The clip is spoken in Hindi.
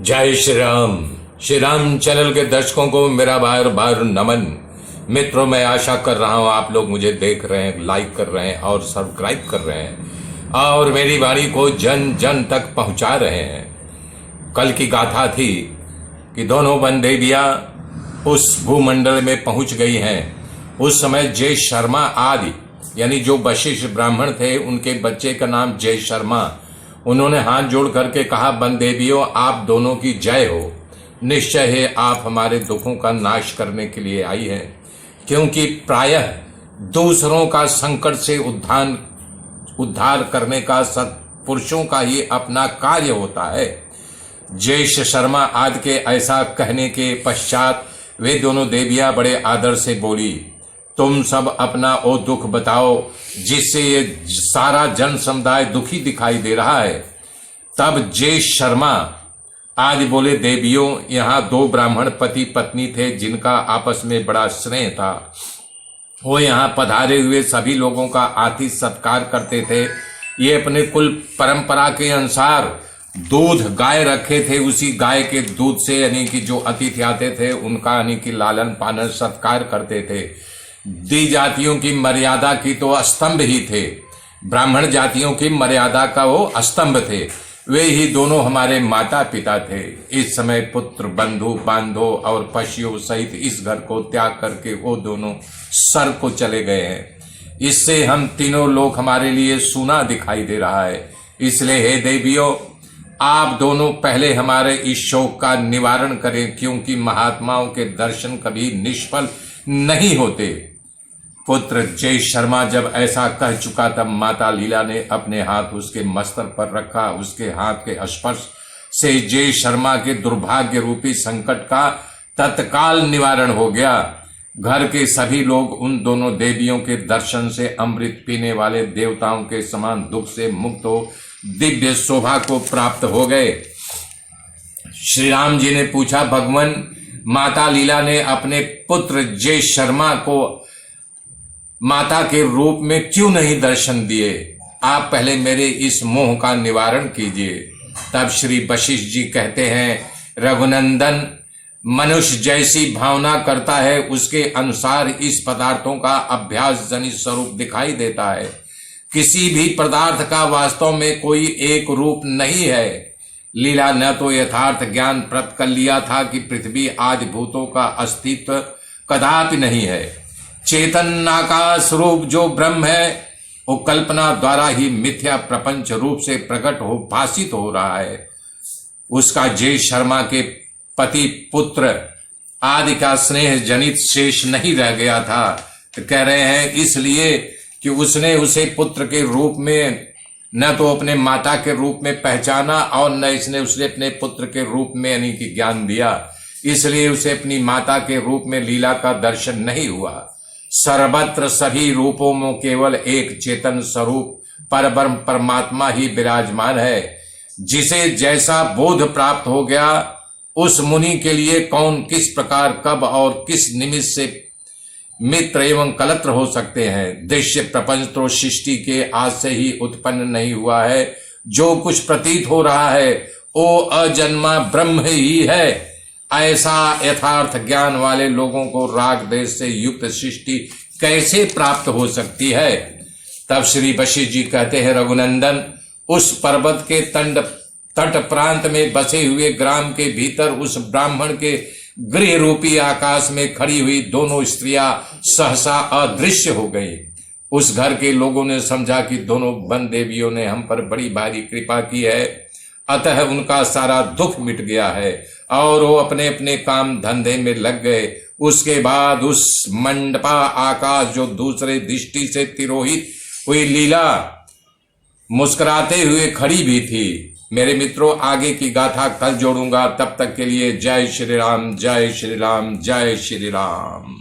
जय श्री राम चैनल के दर्शकों को मेरा बार बार नमन। मित्रों, मैं आशा कर रहा हूं आप लोग मुझे देख रहे हैं, लाइक कर रहे हैं और सब्सक्राइब कर रहे हैं और मेरी वाणी को जन जन तक पहुंचा रहे हैं। कल की गाथा थी कि दोनों वन देवियां उस भूमंडल में पहुंच गई हैं। उस समय जय शर्मा आदि यानी जो वशिष्ठ ब्राह्मण थे, उनके बच्चे का नाम जय शर्मा, उन्होंने हाथ जोड़ करके कहा, वन देवियों आप दोनों की जय हो। निश्चय है आप हमारे दुखों का नाश करने के लिए आई हैं, क्योंकि प्रायः दूसरों का संकट से उद्धार करने का सत्पुरुषों का ही अपना कार्य होता है। जय शर्मा आदि के ऐसा कहने के पश्चात वे दोनों देवियां बड़े आदर से बोली, तुम सब अपना वो दुख बताओ जिससे ये सारा जन समुदाय दुखी दिखाई दे रहा है। तब जय शर्मा आदि बोले, देवियों यहाँ दो ब्राह्मण पति पत्नी थे जिनका आपस में बड़ा स्नेह था। वो यहाँ पधारे हुए सभी लोगों का आतिथ्य सत्कार करते थे। ये अपने कुल परंपरा के अनुसार दूध गाय रखे थे, उसी गाय के दूध से यानी कि जो अतिथि आते थे उनका यानी कि लालन पालन सत्कार करते थे। दी जातियों की मर्यादा की तो स्तंभ ही थे, ब्राह्मण जातियों की मर्यादा का वो स्तंभ थे। वे ही दोनों हमारे माता पिता थे। इस समय पुत्र बंधु बांधव और पशुओं सहित इस घर को त्याग करके वो दोनों स्वर्ग को चले गए हैं। इससे हम तीनों लोग हमारे लिए सूना दिखाई दे रहा है। इसलिए हे देवियों, आप दोनों पहले हमारे इस शोक का निवारण करें, क्योंकि महात्माओं के दर्शन कभी निष्फल नहीं होते। पुत्र जय शर्मा जब ऐसा कह चुका तब माता लीला ने अपने हाथ उसके मस्तक पर रखा। उसके हाथ के स्पर्श से जय शर्मा के दुर्भाग्य रूपी संकट का तत्काल निवारण हो गया। घर के सभी लोग उन दोनों देवियों के दर्शन से अमृत पीने वाले देवताओं के समान दुख से मुक्त हो दिव्य शोभा को प्राप्त हो गए। श्री राम जी ने पूछा, भगवान, माता लीला ने अपने पुत्र जय शर्मा को माता के रूप में क्यों नहीं दर्शन दिए? आप पहले मेरे इस मोह का निवारण कीजिए। तब श्री वशिष्ठ जी कहते हैं, रघुनंदन, मनुष्य जैसी भावना करता है उसके अनुसार इस पदार्थों का अभ्यास जनित स्वरूप दिखाई देता है। किसी भी पदार्थ का वास्तव में कोई एक रूप नहीं है। लीला ने तो यथार्थ ज्ञान प्राप्त कर लिया था कि पृथ्वी आदि भूतों का अस्तित्व कदापि नहीं है। चेतन आकाश रूप जो ब्रह्म है वो कल्पना द्वारा ही मिथ्या प्रपंच रूप से प्रकट हो भाषित हो रहा है। उसका जय शर्मा के पति पुत्र आदि का स्नेह जनित शेष नहीं रह गया था। तो कह रहे हैं इसलिए कि उसने उसे पुत्र के रूप में न तो अपने माता के रूप में पहचाना और न इसने उसे अपने पुत्र के रूप में यानी कि ज्ञान दिया। इसलिए उसे अपनी माता के रूप में लीला का दर्शन नहीं हुआ। सर्वत्र सभी रूपों में केवल एक चेतन स्वरूप परब्रह्म परमात्मा ही विराजमान है। जिसे जैसा बोध प्राप्त हो गया उस मुनि के लिए कौन किस प्रकार कब और किस निमित्त से मित्र एवं कलत्र हो सकते हैं। दृश्य प्रपंच तो सृष्टि के आज से ही उत्पन्न नहीं हुआ है। जो कुछ प्रतीत हो रहा है वो अजन्मा ब्रह्म ही है। ऐसा यथार्थ ज्ञान वाले लोगों को राग देश से युक्त सृष्टि कैसे प्राप्त हो सकती है? तब श्री वशिष्ठ जी कहते हैं, रघुनंदन, उस पर्वत के तट प्रांत में बसे हुए ग्राम के भीतर उस ब्राह्मण के गृह रूपी आकाश में खड़ी हुई दोनों स्त्रियां सहसा अदृश्य हो गई। उस घर के लोगों ने समझा कि दोनों वन देवियों ने हम पर बड़ी भारी कृपा की है, अतः उनका सारा दुख मिट गया है और वो अपने अपने काम धंधे में लग गए। उसके बाद उस मंडपा आकाश जो दूसरे दृष्टि से तिरोहित हुई लीला मुस्कुराते हुए खड़ी भी थी। मेरे मित्रों, आगे की गाथा कल जोड़ूंगा। तब तक के लिए जय श्री राम, जय श्री राम, जय श्री राम।